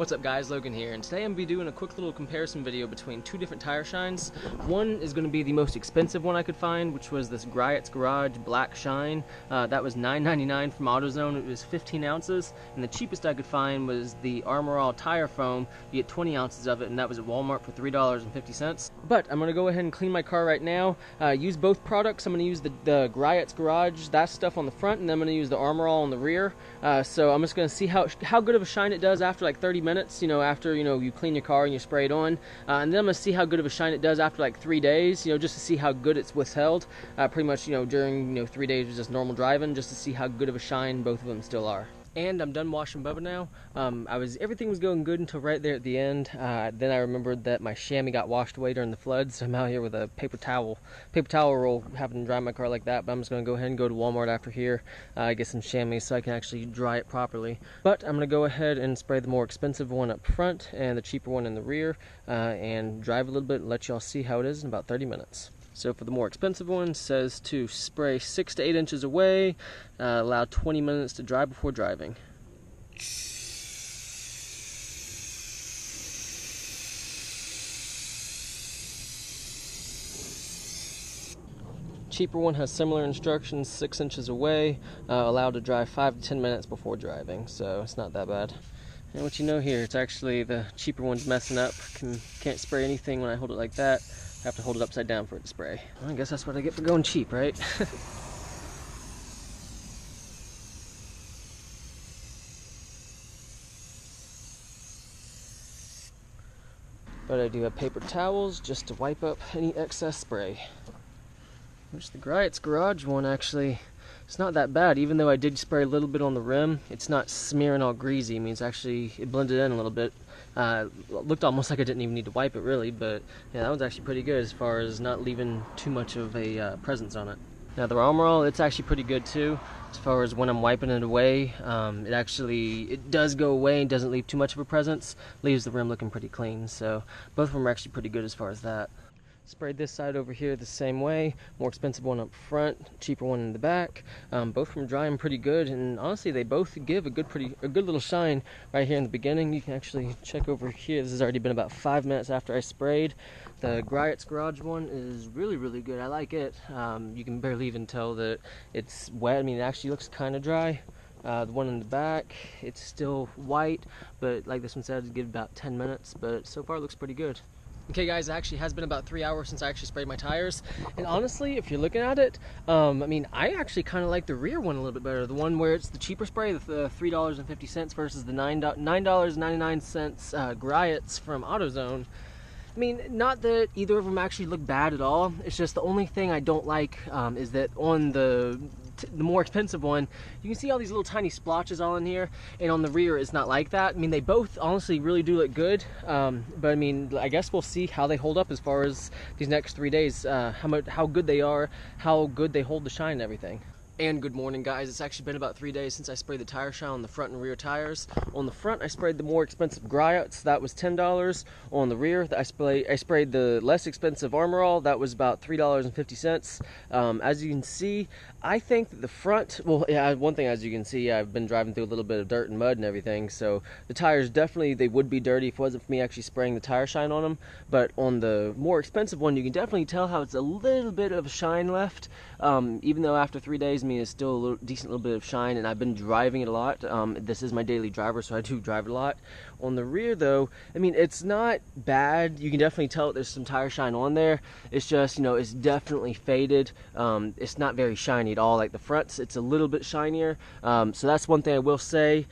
What's up guys, Logan here, and today I'm going to be doing a quick little comparison video between two different tire shines. One is going to be the most expensive one I could find, which was this Griot's Garage Black Shine. That was $9.99 from AutoZone. It was 15 ounces, and the cheapest I could find was the Armor All Tire Foam. You get 20 ounces of it, and that was at Walmart for $3.50. But I'm going to go ahead and clean my car right now. Use both products. I'm going to use the Griot's Garage, that stuff on the front, and then I'm going to use the Armor All on the rear. So I'm just going to see how good of a shine it does after like 30 minutes, after you clean your car and you spray it on, and then I'm gonna see how good of a shine it does after like 3 days, just to see how good it's withheld. Pretty much, during 3 days of just normal driving, just to see how good of a shine both of them still are. And I'm done washing Bubba now. Everything was going good until right there at the end. Then I remembered that my chamois got washed away during the floods, so I'm out here with a paper towel roll, having to dry my car like that. But I'm just gonna go ahead and go to Walmart after here, get some chamois so I can actually dry it properly. But I'm gonna go ahead and spray the more expensive one up front and the cheaper one in the rear, and drive a little bit and let y'all see how it is in about 30 minutes. So for the more expensive one, it says to spray 6 to 8 inches away, allow 20 minutes to dry before driving. Cheaper one has similar instructions, 6 inches away, allowed to dry 5 to 10 minutes before driving, so it's not that bad. And what you know here, it's actually the cheaper one's messing up. Can't spray anything when I hold it like that. I have to hold it upside down for it to spray. Well, I guess that's what I get for going cheap, right? But I do have paper towels just to wipe up any excess spray. Which the Griot's Garage one actually, it's not that bad. Even though I did spray a little bit on the rim, it's not smearing all greasy. I mean, it blended in a little bit. Looked almost like I didn't even need to wipe it really, but yeah, that one's actually pretty good as far as not leaving too much of a presence on it. Now the Armor All, it's actually pretty good too, as far as when I'm wiping it away. It does go away and doesn't leave too much of a presence, leaves the rim looking pretty clean, so both of them are actually pretty good as far as that. Sprayed this side over here the same way, more expensive one up front, cheaper one in the back. Both of them drying pretty good, and honestly they both give a good little shine right here in the beginning. You can actually check over here. This has already been about 5 minutes after I sprayed. The Griot's Garage one is really good. I like it. You can barely even tell that it's wet. I mean, it actually looks kind of dry. The one in the back, it's still white, but like this one said, it'd give about 10 minutes, but so far it looks pretty good. Okay guys, it actually has been about 3 hours since I actually sprayed my tires, and honestly, if you're looking at it, I mean, I actually kind of like the rear one a little bit better. The one where it's the cheaper spray, the $3.50 versus the $9.99 Griot's from AutoZone. I mean, not that either of them actually look bad at all. It's just the only thing I don't like is that on the more expensive one, you can see all these little tiny splotches all in here, and on the rear it's not like that. I mean, they both honestly really do look good, but I mean, I guess we'll see how they hold up as far as these next 3 days, how good they are, how good they hold the shine and everything. And good morning guys, it's actually been about 3 days since I sprayed the tire shine on the front and rear tires. On the front I sprayed the more expensive Griot's, that was $10. On the rear I sprayed the less expensive Armor All, that was about $3.50. As you can see, I think that the front, well yeah, one thing as you can see, I've been driving through a little bit of dirt and mud and everything, so the tires definitely, they would be dirty if it wasn't for me actually spraying the tire shine on them. But on the more expensive one, you can definitely tell how it's a little bit of shine left, even though after 3 days, I mean, it's still a decent little bit of shine, and I've been driving it a lot. This is my daily driver, so I do drive it a lot. On the rear though, I mean, it's not bad. You can definitely tell that there's some tire shine on there. It's just, it's definitely faded. It's not very shiny at all like the fronts. It's a little bit shinier, so that's one thing I will say.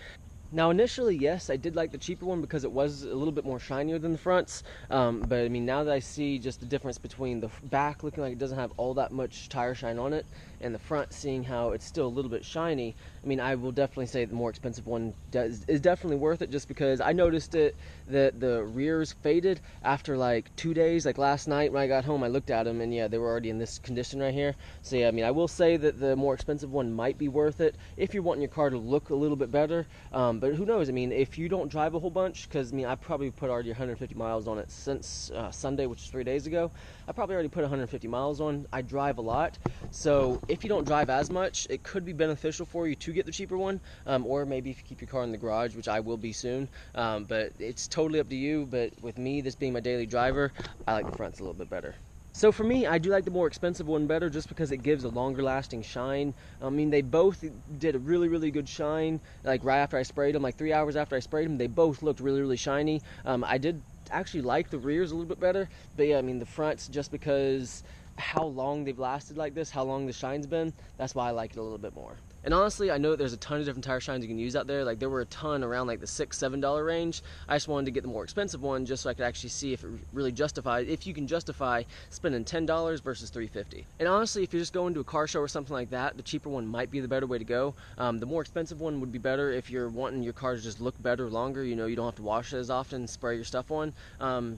Now initially, yes, I did like the cheaper one because it was a little bit more shinier than the fronts, but I mean, now that I see just the difference between the back looking like it doesn't have all that much tire shine on it, and the front seeing how it's still a little bit shiny, I mean, I will definitely say the more expensive one is definitely worth it, just because I noticed that the rears faded after like 2 days. Like last night when I got home, I looked at them and yeah, they were already in this condition right here. So yeah, I mean, I will say that the more expensive one might be worth it if you're wanting your car to look a little bit better, but who knows? I mean, if you don't drive a whole bunch, because I mean, I probably put already 150 miles on it since Sunday, which is 3 days ago. I probably already put 150 miles on. I drive a lot, so if you don't drive as much, it could be beneficial for you to get the cheaper one, or maybe if you keep your car in the garage, which I will be soon. But it's totally up to you. But with me, this being my daily driver, I like the fronts a little bit better. So for me, I do like the more expensive one better just because it gives a longer lasting shine. I mean, they both did a really good shine, like right after I sprayed them, like 3 hours after I sprayed them, they both looked really shiny. I did actually like the rears a little bit better, but yeah, I mean the fronts, just because how long they've lasted like this, how long the shine's been, that's why I like it a little bit more. And honestly, I know that there's a ton of different tire shines you can use out there. Like there were a ton around like the $6–7 range. I just wanted to get the more expensive one just so I could actually see if it really justified, if you can justify spending $10 versus $350. And honestly, if you're just going to a car show or something like that, the cheaper one might be the better way to go. The more expensive one would be better if you're wanting your car to just look better longer. You know, you don't have to wash it as often, spray your stuff on.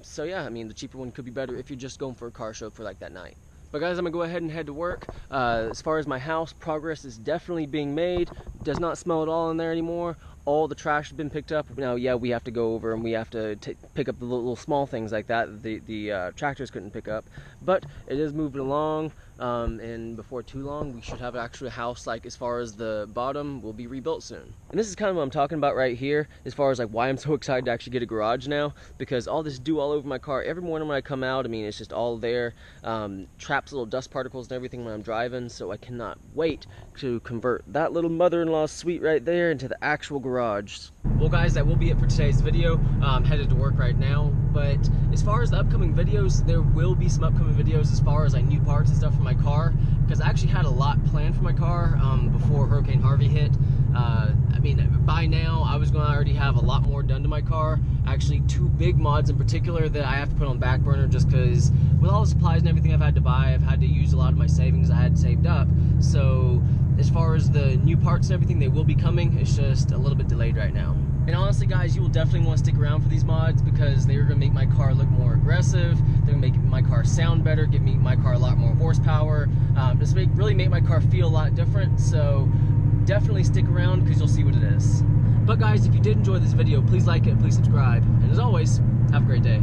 So yeah, I mean the cheaper one could be better if you're just going for a car show for like that night. But guys, I'm gonna go ahead and head to work. As far as my house, progress is definitely being made. Does not smell at all in there anymore. All the trash has been picked up. Now, yeah, we have to go over and we have to pick up the little small things like that the tractors couldn't pick up. But it is moving along, and before too long, we should have actually a house, like as far as the bottom, will be rebuilt soon. And this is kind of what I'm talking about right here, as far as like why I'm so excited to actually get a garage now, because all this dew all over my car every morning when I come out, I mean, it's just all there, traps little dust particles and everything when I'm driving, so I cannot wait to convert that little mother-in-law suite right there into the actual garage. Well guys, that will be it for today's video. I'm headed to work right now, but as far as the upcoming videos, there will be some upcoming videos as far as like new parts and stuff for my car, because I actually had a lot planned for my car before Hurricane Harvey hit. I mean, by now I was going to already have a lot more done to my car. Actually, 2 big mods in particular that I have to put on back burner just because with all the supplies and everything I've had to buy, I've had to use a lot of my savings I had saved up. So as far as the new parts and everything, they will be coming. It's just a little bit delayed right now. And honestly guys, you will definitely want to stick around for these mods because they're going to make my car look more aggressive. They're going to make my car sound better, give me my car a lot more horsepower, just really make my car feel a lot different. So definitely stick around because you'll see what it is. But guys, if you did enjoy this video, please like it, please subscribe, and as always, have a great day.